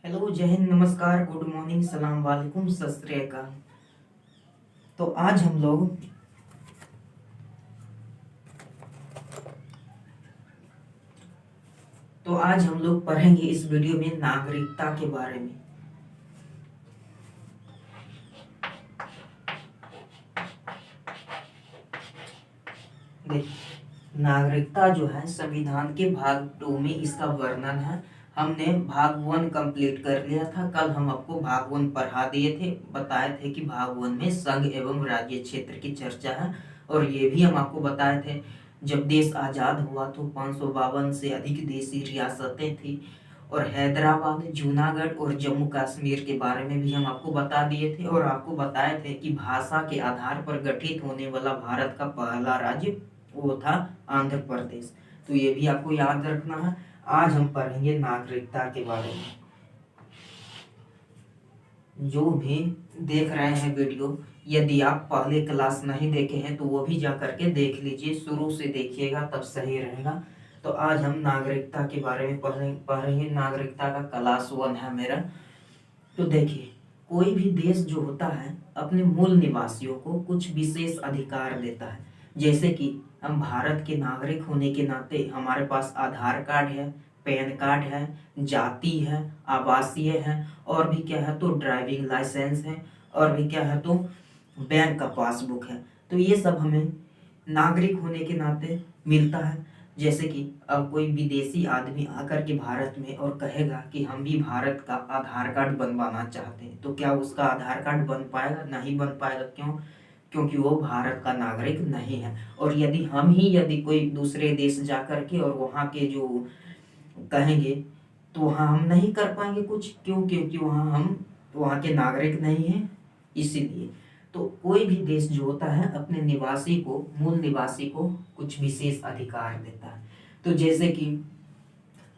Hello, जय हिंद, नमस्कार, good morning, सलाम वालेकुम, सत श्री अकाल। तो आज हम लोग पढ़ेंगे इस वीडियो में नागरिकता के बारे में। देखिए, नागरिकता जो है संविधान के भाग 2 में इसका वर्णन है। हमने भाग 1 कंप्लीट कर लिया था। कल हम आपको भाग 1 पढ़ा दिए थे, बताए थे कि भाग 1 में संघ एवं राज्य क्षेत्र की चर्चा है। और ये भी हम आपको बताए थे, जब देश आजाद हुआ तो 552 से अधिक देशी रियासतें थी। और हैदराबाद, जूनागढ़ और जम्मू कश्मीर के बारे में भी हम आपको बता दिए थे। और आपको बताए थे कि भाषा के आधार पर गठित होने वाला भारत का पहला राज्य वो था आंध्र प्रदेश। तो ये भी आपको याद रखना है। आज हम पढ़ेंगे नागरिकता के बारे में। जो भी देख रहे हैं वीडियो, यदि आप पहले क्लास नहीं देखे हैं तो वो भी जा करके देख लीजिए, शुरू से देखिएगा तब सही रहेगा। तो आज हम नागरिकता के बारे में पढ़ेंगे। नागरिकता का क्लास 1 है मेरा। तो देखिए, कोई भी देश जो होता है अपने मूल निवासियों को कुछ विशेष अधिकार देता है। जैसे कि हम भारत के नागरिक होने के नाते हमारे पास आधार कार्ड है, पैन कार्ड है, जाति है, आवासीय है, और भी क्या है तो ड्राइविंग लाइसेंस है, और भी क्या है तो बैंक का पासबुक है। तो ये सब हमें नागरिक होने के नाते मिलता है। जैसे कि अब कोई विदेशी आदमी आकर के भारत में और कहेगा कि हम भी भारत का आधार कार्ड बनवाना चाहते हैं, तो क्या उसका आधार कार्ड बन पाएगा? नहीं बन पाएगा। क्यों? क्योंकि वो भारत का नागरिक नहीं है। और यदि कोई दूसरे देश जा करके और वहाँ के जो कहेंगे तो वहाँ हम नहीं कर पाएंगे कुछ। क्यों? क्योंकि हम वहाँ के नागरिक नहीं हैं, इसीलिए। तो कोई भी देश जो होता है अपने मूल निवासी को कुछ विशेष अधिकार देता है। तो जैसे कि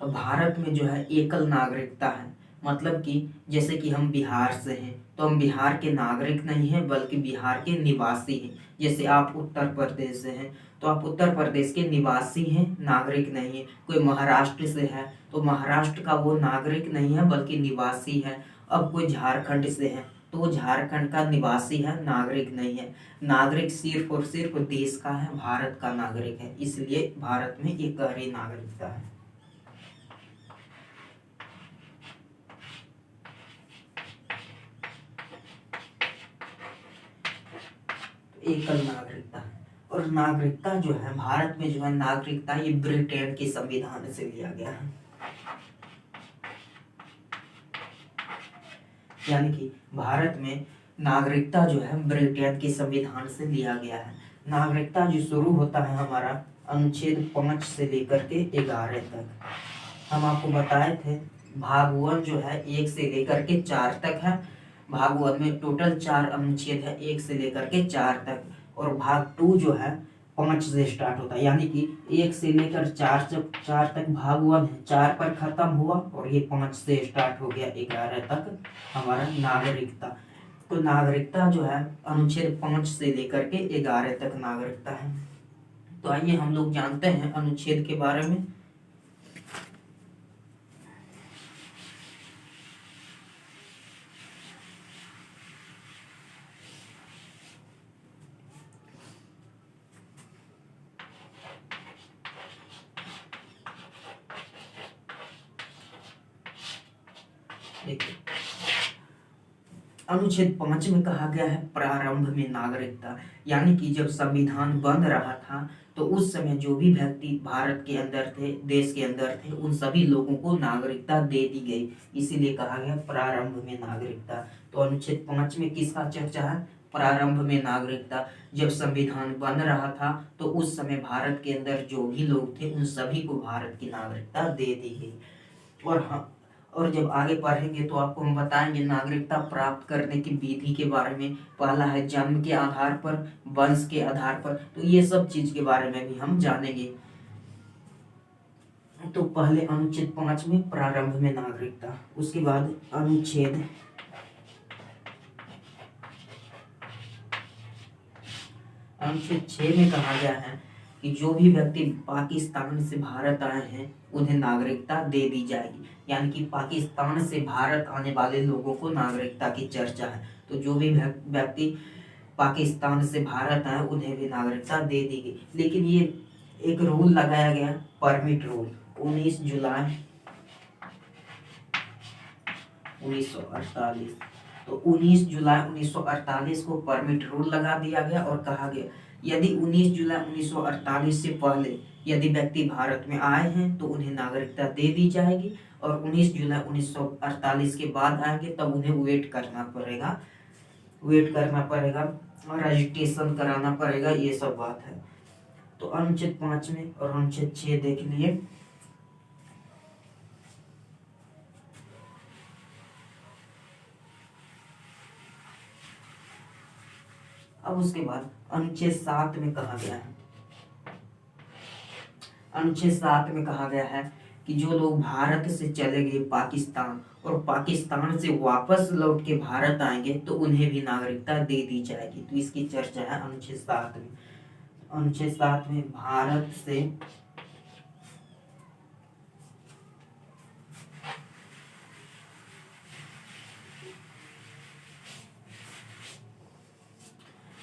भारत में जो है एकल नागरिकता है। मतलब कि जैसे कि हम बिहार से हैं तो हम बिहार के नागरिक नहीं हैं, बल्कि बिहार के निवासी हैं। जैसे आप उत्तर प्रदेश से हैं तो आप उत्तर प्रदेश के निवासी हैं, नागरिक नहीं है। कोई महाराष्ट्र से है तो महाराष्ट्र का वो नागरिक नहीं है, बल्कि निवासी है। अब कोई झारखंड से है तो वो झारखंड का निवासी है, नागरिक नहीं है। नागरिक सिर्फ और सिर्फ देश का है, भारत का नागरिक है। इसलिए भारत में एकहरी नागरिकता है, एकल नागरिकता। और नागरिकता जो है भारत में जो है नागरिकता, ये ब्रिटेन के संविधान से लिया गया है। यानी कि भारत में नागरिकता जो है ब्रिटेन के संविधान से लिया गया है। नागरिकता जो शुरू होता है हमारा अनुच्छेद 5 से लेकर के 11 तक। हम आपको बताए थे भाग 1 जो है 1 से लेकर के 4 तक है। भाग 1 में टोटल 4 अनुच्छेद है, 1 से लेकर के 4 तक। और भाग 2 जो है 5 से स्टार्ट होता है। यानी कि 1 से लेकर 4 तक भाग 1 है, 4 पर खत्म हुआ और ये 5 से स्टार्ट हो गया 11 तक हमारा नागरिकता। तो नागरिकता जो है अनुच्छेद 5 से लेकर के 11 तक नागरिकता है। तो आइए हम लोग जानते हैं अनुच्छेद के बारे में। देखिए, अनुच्छेद 5 में कहा गया है प्रारंभ में नागरिकता। यानी कि जब संविधान बन रहा था तो उस समय जो भी व्यक्ति भारत के अंदर थे, देश के अंदर थे, उन सभी लोगों को नागरिकता दे दी गई। इसीलिए कहा गया प्रारंभ में नागरिकता। तो अनुच्छेद 5 में किसका चर्चा है? प्रारंभ में नागरिकता। जब संविधान बन रहा था तो उस समय भारत के अंदर जो भी लोग थे उन सभी को भारत की नागरिकता दे दी गई। और जब आगे पढ़ेंगे तो आपको हम बताएंगे नागरिकता प्राप्त करने की विधि के बारे में। पहला है जन्म के आधार पर, वंश के आधार पर। तो ये सब चीज के बारे में भी हम जानेंगे। तो पहले अनुच्छेद 5 में प्रारंभ में नागरिकता, उसके बाद अनुच्छेद 6 में कहा गया है कि जो भी व्यक्ति पाकिस्तान से भारत आए हैं उन्हें नागरिकता दे दी जाएगी। यानी कि पाकिस्तान से भारत आने वाले लोगों को नागरिकता की चर्चा है। तो जो भी व्यक्ति पाकिस्तान से भारत आए उन्हें भी नागरिकता दे दी गई। लेकिन ये एक रूल लगाया गया, परमिट रूल, 19 जुलाई 1948। तो 19 जुलाई 1948 को परमिट रूल लगा दिया गया और कहा गया यदि 19 जुलाई 1948 से पहले यदि व्यक्ति भारत में आए हैं तो उन्हें नागरिकता दे दी जाएगी, और 19 जुलाई 1948 के बाद आएंगे तब उन्हें वेट करना पड़ेगा और रजिस्ट्रेशन कराना पड़ेगा। ये सब बात है। तो अनुच्छेद 5 में और अनुच्छेद 6 देख लिए। अब उसके बाद अनुच्छेद 7 में कहा गया है, अनुच्छेद 7 में कहा गया है कि जो लोग भारत से चले गए पाकिस्तान और पाकिस्तान से वापस लौट के भारत आएंगे तो उन्हें भी नागरिकता दे दी जाएगी। तो इसकी चर्चा है अनुच्छेद 7 में। अनुच्छेद 7 में भारत से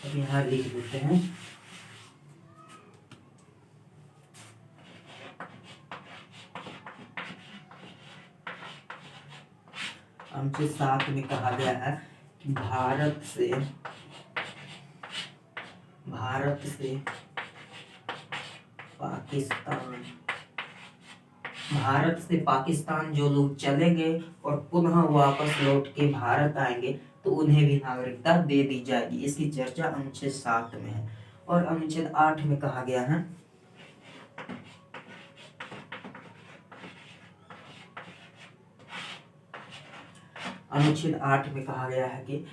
अब यहाँ लिख देते हैं, अनुच्छेद 7 में कहा गया है कि भारत से पाकिस्तान जो लोग चले गए और पुनः वापस लौट के भारत आएंगे तो उन्हें भी नागरिकता दे दी जाएगी। इसकी चर्चा अनुच्छेद 7 में है। और अनुच्छेद 8 में कहा गया है, अनुच्छेद 8 में कहा गया है कि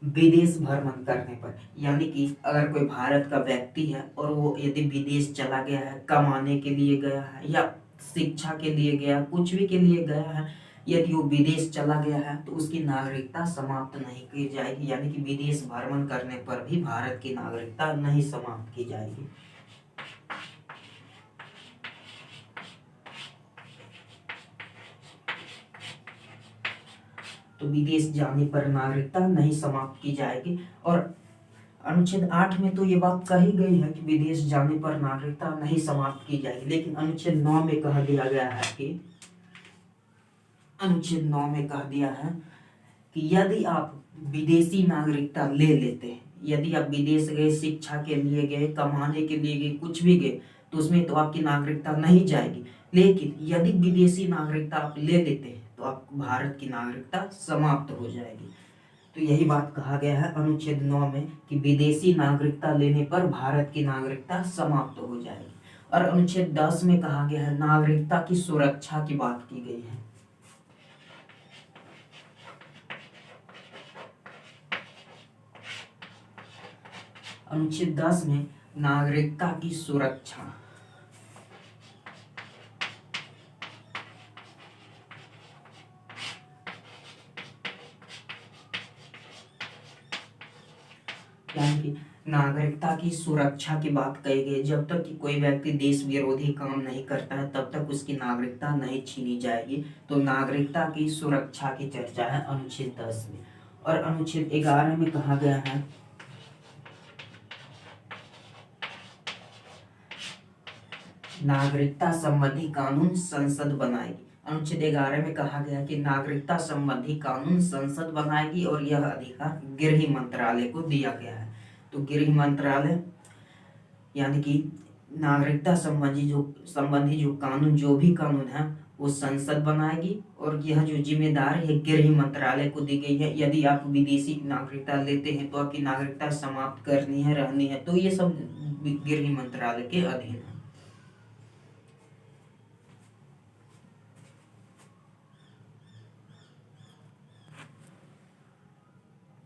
विदेश भ्रमण करने पर, यानी कि अगर कोई भारत का व्यक्ति है और वो यदि विदेश चला गया है, कमाने के लिए गया है या शिक्षा के लिए गया, कुछ भी के लिए गया है, यदि वो विदेश चला गया है तो उसकी नागरिकता समाप्त नहीं की जाएगी। यानी कि विदेश भ्रमण करने पर भी भारत की नागरिकता नहीं समाप्त की जाएगी। तो विदेश जाने पर नागरिकता नहीं समाप्त की जाएगी। और अनुच्छेद 8 में तो ये बात कही गई है कि विदेश जाने पर नागरिकता नहीं समाप्त की जाएगी। लेकिन अनुच्छेद 9 में कहा दिया गया है कि अनुच्छेद 9 में कह दिया है कि यदि आप विदेशी नागरिकता ले लेते हैं, यदि आप विदेश गए, शिक्षा के लिए गए, कमाने के लिए गए, कुछ भी गए, तो उसमें तो आपकी नागरिकता नहीं जाएगी। लेकिन यदि विदेशी नागरिकता आप ले लेते हैं तो आप भारत की नागरिकता समाप्त हो जाएगी। तो यही बात कहा गया है अनुच्छेद 9 में कि विदेशी नागरिकता लेने पर भारत की नागरिकता समाप्त हो जाएगी। और अनुच्छेद 10 में कहा गया है नागरिकता की सुरक्षा की बात की गई है। अनुच्छेद 10 में नागरिकता की सुरक्षा, यानी कि नागरिकता की सुरक्षा की बात कही गई। जब तक कि कोई व्यक्ति देश विरोधी काम नहीं करता है तब तक उसकी नागरिकता नहीं छीनी जाएगी। तो नागरिकता की सुरक्षा की चर्चा है अनुच्छेद 10 में। और अनुच्छेद 11 में कहा गया है नागरिकता संबंधी कानून संसद बनाएगी। अनुच्छेद 11 में कहा गया कि नागरिकता संबंधी कानून संसद बनाएगी और यह अधिकार गृह मंत्रालय को दिया गया है। तो गृह मंत्रालय यानी कि नागरिकता संबंधी जो कानून, जो भी कानून है वो संसद बनाएगी और यह जो जिम्मेदारी है गृह मंत्रालय को दी गई है। यदि आप विदेशी नागरिकता लेते हैं तो आपकी नागरिकता समाप्त करनी है, रहनी है, तो ये सब गृह मंत्रालय के अधीन है।